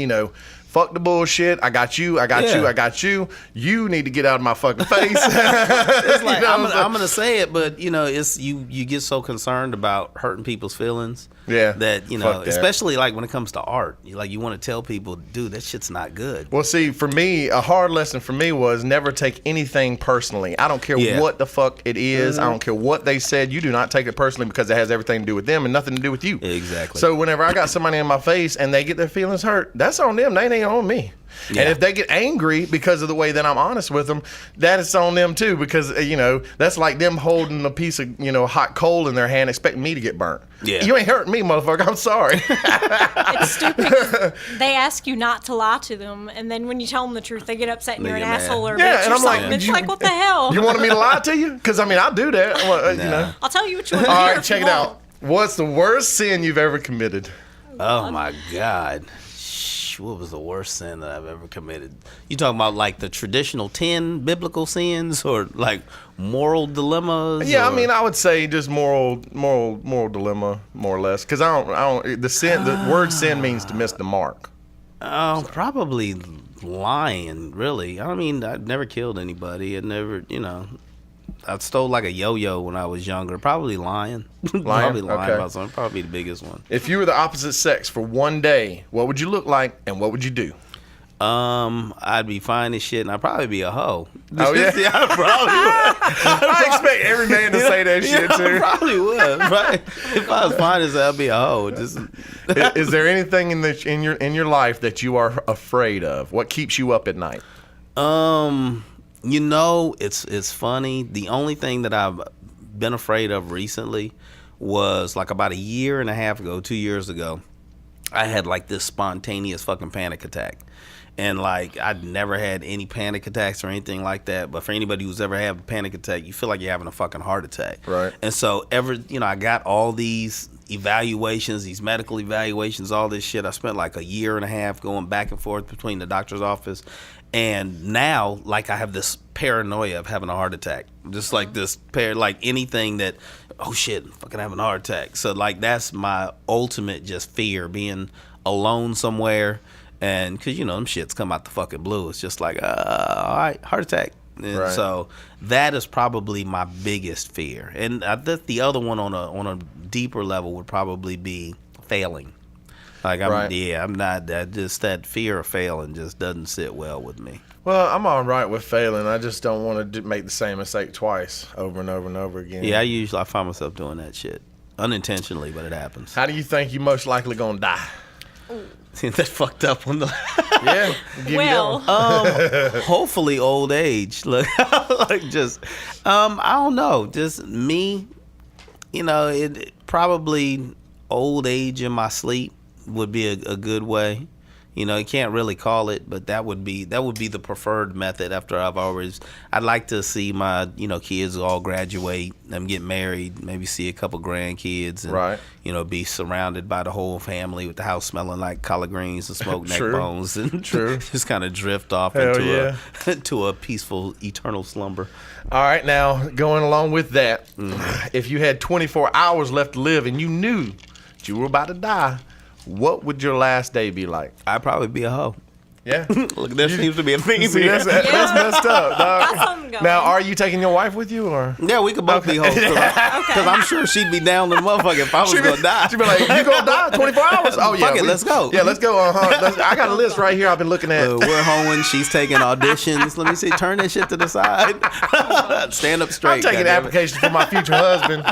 fuck the bullshit. I got you. I got you. You need to get out of my fucking face. It's like, I'm gonna say it, but it's you get so concerned about hurting people's feelings. Yeah. That especially like when it comes to art, you want to tell people, dude, that shit's not good. Well, see, for me, a hard lesson for me was never take anything personally. I don't care what the fuck it is. I don't care what they said. You do not take it personally, because it has everything to do with them and nothing to do with you. Exactly. So whenever I got somebody in my face and they get their feelings hurt, that's on them. They ain't ain't on me. Yeah. And if they get angry because of the way that I'm honest with them, that is on them too. Because that's like them holding a piece of hot coal in their hand, expecting me to get burnt. Yeah. You ain't hurting me, motherfucker. I'm sorry. It's stupid 'cause they ask you not to lie to them, and then when you tell them the truth, they get upset and They you're an get mad. asshole or a Yeah, bitch and or I'm like, something. It's you- like, what the hell? You wanted me to lie to you? Because I'll do that. Well, Nah. I'll tell you what you want to All hear right, if check you it want. out. What's the worst sin you've ever committed? Oh my God. What was the worst sin that I've ever committed? You talking about like the traditional 10 biblical sins or like moral dilemmas? Yeah, or? I mean, I would say just moral dilemma, more or less. Because the word sin means to miss the mark. Oh, probably lying, really. I mean, I've never killed anybody. I never, I stole like a yo-yo when I was younger. Probably lying. Probably lying Okay. about something. Probably the biggest one. If you were the opposite sex for one day, what would you look like and what would you do? I'd be fine as shit, and I'd probably be a hoe. Oh, yeah? I probably would. I expect every man to say that shit, I too. probably would. Right? If I was fine as hell, I'd be a hoe. Just Is there anything in your life that you are afraid of? What keeps you up at night? It's funny. The only thing that I've been afraid of recently was like about a year and a half ago, 2 years ago, I had like this spontaneous fucking panic attack. And like I'd never had any panic attacks or anything like that. But for anybody who's ever had a panic attack, you feel like you're having a fucking heart attack. Right. And so I got all these evaluations, these medical evaluations, all this shit. I spent like a year and a half going back and forth between the doctor's office. And now, like, I have this paranoia of having a heart attack. Just like this like anything that, oh shit, I'm fucking having a heart attack. So like that's my ultimate just fear, being alone somewhere. And because, them shits come out the fucking blue. It's just like, all right, heart attack. And Right. so that is probably my biggest fear. And I think the other one on a deeper level would probably be failing. Like, I'm not, that fear of failing just doesn't sit well with me. Well, I'm all right with failing. I just don't want to make the same mistake twice over and over and over again. Yeah, I find myself doing that shit. Unintentionally, but it happens. How do you think you most likely going to die? That fucked up on the... Yeah. Give you that Well, one. hopefully old age. Look, like just, I don't know, just me. It probably old age in my sleep would be a good way. You can't really call it, but that would be the preferred method. I'd like to see my kids all graduate, them get married, maybe see a couple grandkids, and Right. Be surrounded by the whole family with the house smelling like collard greens and smoked neck True. bones, and True. just kind of drift off Hell into yeah. into a peaceful eternal slumber. All right, now, going along with that, if you had 24 hours left to live and you knew that you were about to die, what would your last day be like? I'd probably be a hoe. Yeah? Look, there seems to be a theme See, here. that's messed up, dog. got something going. Now, are you taking your wife with you, or? Yeah, we could both be hoes. Because I'm sure she'd be down the motherfucker if I was going to die. She'd be like, you gonna die 24 hours? Oh, yeah. Fuck it, let's go. Yeah, let's go. I got a list right here I've been looking at. We're hoeing. She's taking auditions. Let me see. Turn that shit to the side. Stand up straight. I'm taking goddammit. applications for my future husband.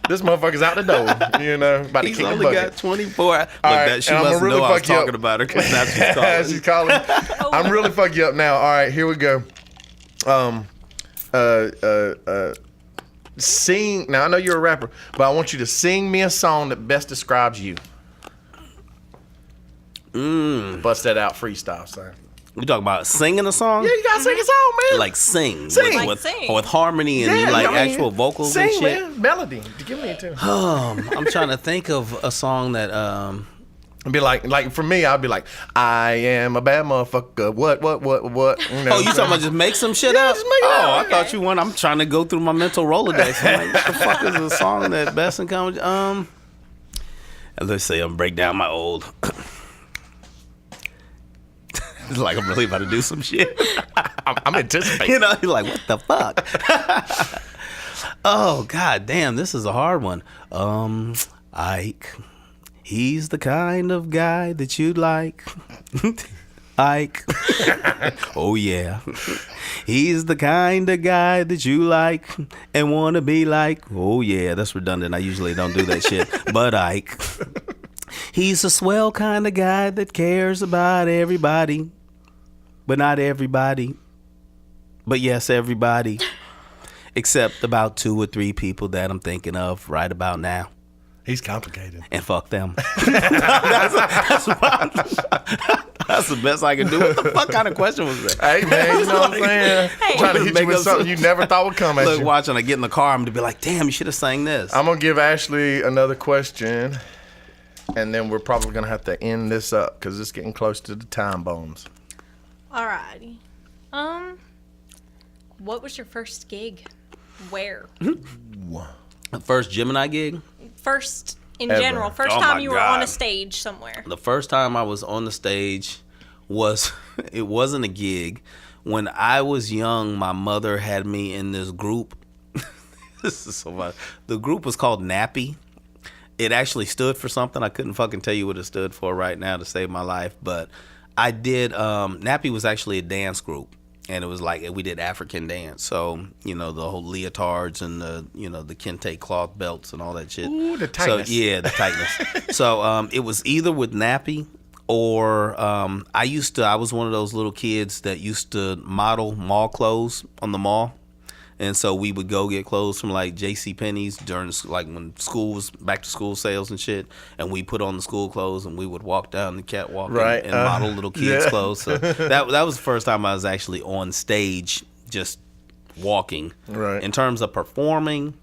This motherfucker's out the door, about to He's kick the only bucket. got 24. Look, right, she and must I'ma really know I was fuck you up. talking about her because that's what she's calling. She's calling. I'm really fucking you up now. All right, here we go. Sing. Now I know you're a rapper, but I want you to sing me a song that best describes you. Bust that out, freestyle, son. We talking about singing a song? Yeah, you gotta sing a song, man. Like sing. Sing. With, Like with, sing. with harmony and actual vocals sing, and shit. man. Melody. Give me it too. I'm trying to think of a song that It'd be like for me, I'd be like, I am a bad motherfucker. What? Oh, you talking about just make some shit up? just make it up. I thought you went. I'm trying to go through my mental Rolodex. I'm like, what the fuck is a song that best encompasses? Let's say I'm break down my old. It's like I'm really about to do some shit. I'm anticipating. You're like, what the fuck? Oh, god damn, this is a hard one. Ike, he's the kind of guy that you'd like. Ike. Oh yeah. He's the kind of guy that you like and want to be like. Oh yeah, that's redundant. I usually don't do that shit. But Ike. He's a swell kind of guy that cares about everybody, but not everybody. But yes, everybody, except about 2 or 3 people that I'm thinking of right about now. He's complicated. And fuck them. That's the best I can do. What the fuck kind of question was that? Hey, man, you know what I'm saying? Hey. Trying to hit you with something you never thought would come at Look, you. watch when I get in the car, I'm going to be like, damn, you should have sang this. I'm going to give Ashlee another question, and then we're probably going to have to end this up because it's getting close to the time bones. Alrighty. What was your first gig? Where? First Gemini gig? First in Ever. general. First Oh time my you were God. on a stage somewhere. The first time I was on the stage was, it wasn't a gig. When I was young, my mother had me in this group. This is so funny. The group was called Nappy. It actually stood for something. I couldn't fucking tell you what it stood for right now to save my life. But I did, Nappy was actually a dance group. And it was like, we did African dance. So, the whole leotards and the kente cloth belts and all that shit. Ooh, the tightness. So, yeah, the tightness. So, it was either with Nappy or I was one of those little kids that used to model mall clothes on the mall. And so we would go get clothes from like JCPenney's during like when school was back to school sales and shit. And we put on the school clothes and we would walk down the catwalk Right, and model little kids' yeah. clothes. So that was the first time I was actually on stage just walking. Right. In terms of performing,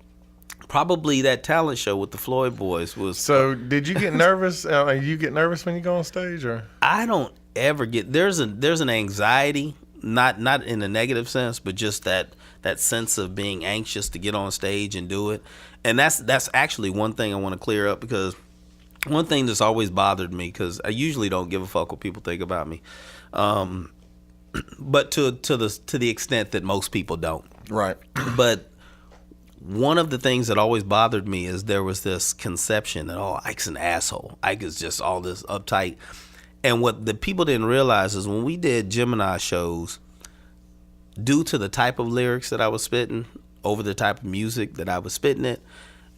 probably that talent show with the Floyd Boys was. So, did you get nervous? You get nervous when you go on stage, or? I don't ever get there's an anxiety, not in a negative sense, but just that sense of being anxious to get on stage and do it. And that's actually one thing I want to clear up, because one thing that's always bothered me, because I usually don't give a fuck what people think about me, but to the extent that most people don't. Right. But one of the things that always bothered me is there was this conception that, oh, Ike's an asshole. Ike is just all this uptight. And what the people didn't realize is when we did Gemini shows, due to the type of lyrics that I was spitting, over the type of music that I was spitting it,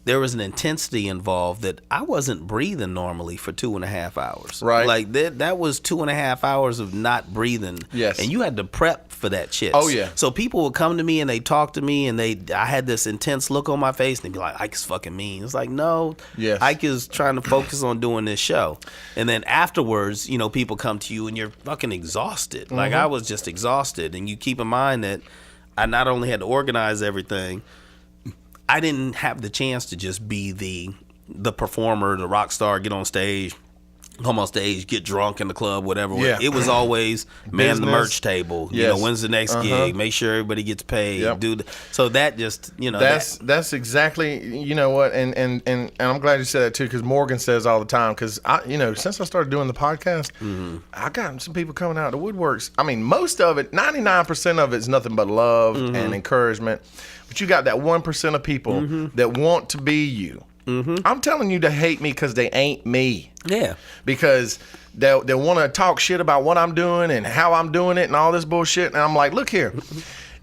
there was an intensity involved that I wasn't breathing normally for 2.5 hours. Right. Like that was 2.5 hours of not breathing. Yes. And you had to prep for that shit. Oh, yeah. So people would come to me and they talk to me and I had this intense look on my face and they'd be like, Ike is fucking mean. It's like, no, Yes. Ike is trying to focus on doing this show. And then afterwards, people come to you and you're fucking exhausted. Like I was just exhausted. And you keep in mind that I not only had to organize everything, I didn't have the chance to just be the performer, the rock star, get on stage, come on stage, get drunk in the club, whatever. Yeah. It was always man the Business. merch table. Yes. When's the next gig? Make sure everybody gets paid. Yep. So that just That's exactly, you know what, and I'm glad you said that too, because Morgan says all the time, because since I started doing the podcast, I got some people coming out of the woodworks. I mean, most of it, 99% of it is nothing but love and encouragement, but you got that 1% of people that want to be you. I'm telling you to hate me because they ain't me. Yeah. Because they want to talk shit about what I'm doing and how I'm doing it and all this bullshit. And I'm like, look here.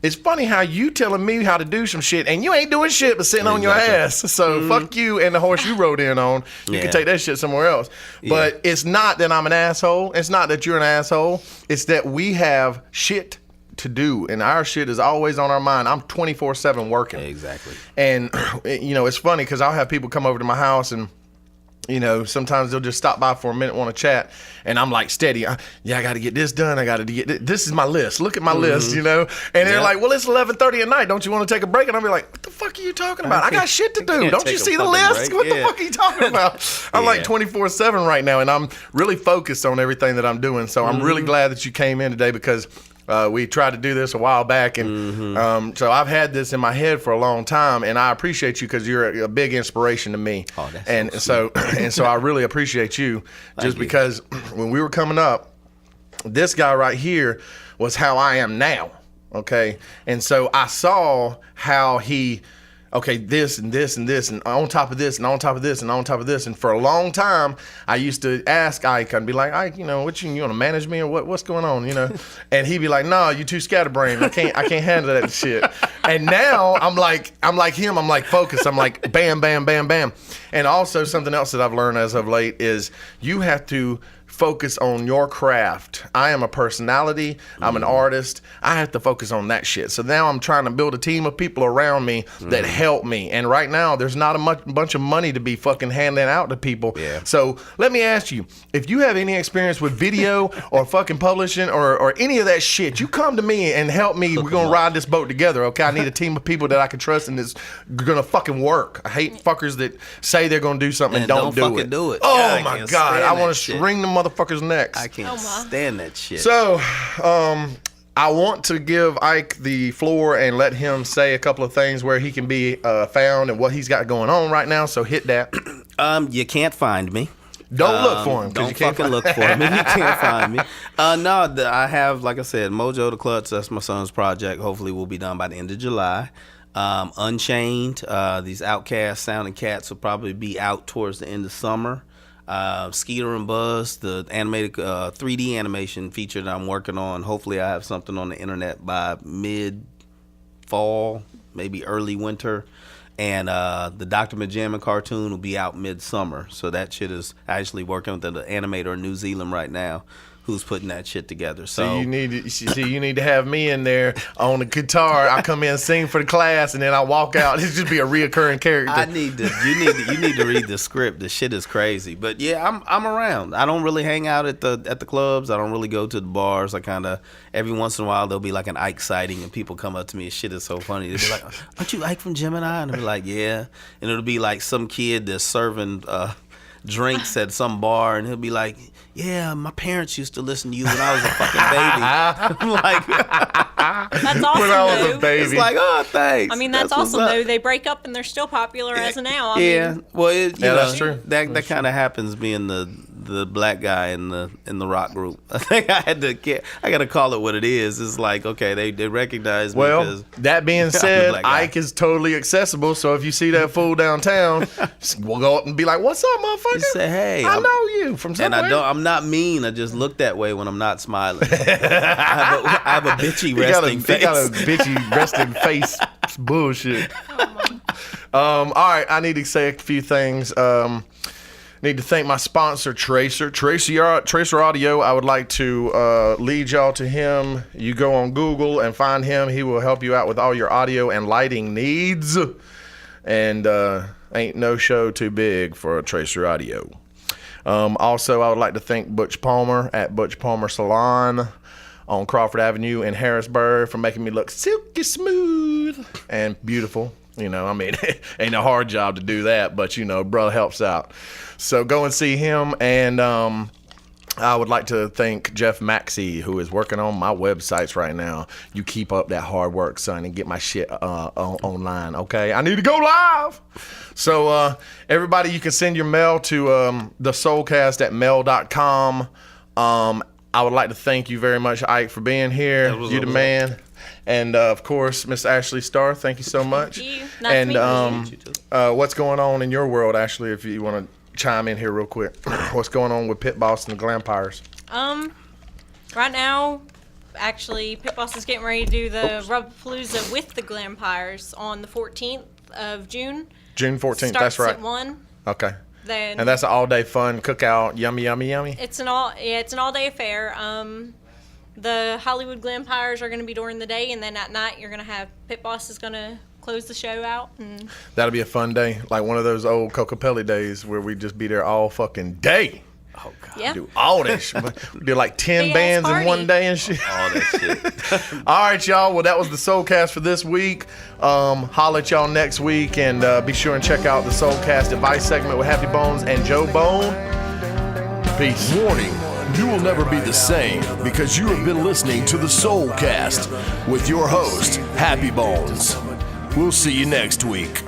It's funny how you telling me how to do some shit and you ain't doing shit but sitting on your ass. So fuck you and the horse you rode in on. You can take that shit somewhere else. But it's not that I'm an asshole. It's not that you're an asshole. It's that we have shit to do, and our shit is always on our mind. I'm 24/7 working. Exactly. And it's funny because I'll have people come over to my house and sometimes they'll just stop by for a minute, want to chat, and I'm like steady. I got to get this done. I got to get this is my list. Look at my list, and they're like, well, it's 11:30 at night. Don't you want to take a break? And I'll be like, what the fuck are you talking about? I got shit to do. can't Don't you take a see the fucking list? break. What the Yeah. fuck are you talking about? I'm like 24/7 right now, and I'm really focused on everything that I'm doing. So I'm really glad that you came in today, because we tried to do this a while back, and so I've had this in my head for a long time, and I appreciate you because you're a big inspiration to me. Oh, that's and so so I really appreciate you, just you. because when we were coming up, this guy right here was how I am now. Okay, and so I saw how he okay, this and this and this, and on top of this, and on top of this, and on top of this. And for a long time, I used to ask Ike, I'd be like, Ike, you know, what you want to manage me or what's going on, you know? And he'd be like, no, you too scatterbrained. I can't handle that shit. And now I'm like him. I'm like focused. I'm like bam, bam, bam, bam. And also something else that I've learned as of late is you have to focus on your craft. I am a personality. I'm an artist. I have to focus on that shit. So now I'm trying to build a team of people around me that help me. And right now, there's not a bunch of money to be fucking handing out to people. Yeah. So let me ask you, if you have any experience with video or fucking publishing or any of that shit, you come to me and help me. We're going to ride this boat together, okay? I need a team of people that I can trust and is going to fucking work. I hate fuckers that say they're going to do something and don't do it. do it. Oh, I my can't God. stand I want that to shit. wring the motherfuckers' necks. I can't stand that shit. So, I want to give Ike the floor and let him say a couple of things where he can be found and what he's got going on right now. So hit that. You can't find me. Don't look for him. Don't fucking look for him if you can't find me. I have, like I said, Mojo the Klutz. That's my son's project. Hopefully, will be done by the end of July. Unchained, these Outcast sounding cats will probably be out towards the end of summer. Skeeter and Buzz, the animated 3D animation feature that I'm working on. Hopefully, I have something on the internet by mid-fall, maybe early winter. And the Dr. Majamin cartoon will be out midsummer. So that shit is actually working with the animator in New Zealand right now, who's putting that shit together. So you need to have me in there on the guitar. I come in and sing for the class, and then I walk out. It just be a reoccurring character. You need to read the script. The shit is crazy. But yeah, I'm around. I don't really hang out at the clubs. I don't really go to the bars. I kind of every once in a while there'll be like an Ike sighting, and people come up to me. And shit is so funny. They'll be like, "Aren't you Ike from Gemini?" And I'll be like, "Yeah." And it'll be like some kid that's serving drinks at some bar, and he'll be like, "Yeah, my parents used to listen to you when I was a fucking baby." I'm like, That's awesome, When I was a though. baby. it's like, oh, thanks. I mean, that's what's awesome, up. though. They break up and they're still popular as of now. I Yeah, mean, well, you know, that's true. That kind of happens being the black guy in the rock group. I think I got to call it what it is. It's like, okay, they recognize me. Well, 'cause that being I'm the said, black guy. Ike is totally accessible. So if you see that fool downtown, we'll go up and be like, "What's up, motherfucker?" Just say, "Hey, I know you from And somewhere." I'm not mean. I just look that way when I'm not smiling. I have a bitchy resting face. He got a bitchy resting face. It's bullshit. All right, I need to say a few things. Need to thank my sponsor, Tracer Audio. I would like to lead y'all to him. You go on Google and find him. He will help you out with all your audio and lighting needs. And ain't no show too big for a Tracer Audio. Also, I would like to thank Butch Palmer at Butch Palmer Salon on Crawford Avenue in Harrisburg for making me look silky smooth and beautiful. You know, I mean, ain't a hard job to do that, but, you know, brother helps out. So go and see him. And I would like to thank Jeff Maxey, who is working on my websites right now. You keep up that hard work, son, and get my shit online, okay? I need to go live. So everybody, you can send your mail to the Soulcast at mail.com. I would like to thank you very much, Ike, for being here. You the man. And, of course, Miss Ashlee Starr, thank you so much. Thank you. Nice to meet you. What's going on in your world, Ashlee, if you want to chime in here real quick? What's going on with Pit Boss and the Glampires? Right now, actually, Pit Boss is getting ready to do the Rubapalooza with the Glampires on the 14th of June. June 14th, Starts that's right. at 1. Okay. Then And that's an all-day fun cookout, yummy, yummy, yummy. it's an all-day affair. The Hollywood Glampires are going to be during the day, and then at night you're going to have Pit Boss is going to close the show out. And That'll be a fun day, like one of those old Cocapelli days where we just be there all fucking day. Oh God. yeah, Do all that shit. We do like 10 Big-ass bands in party. one day and shit. All that shit. All right, y'all. Well, that was the Soulcast for this week. Holla at y'all next week, and be sure and check out the Soulcast Advice segment with Happy Bones and Joe Bone. Peace. Warning, you will never be the same because you have been listening to the Soulcast with your host, Happy Bones. We'll see you next week.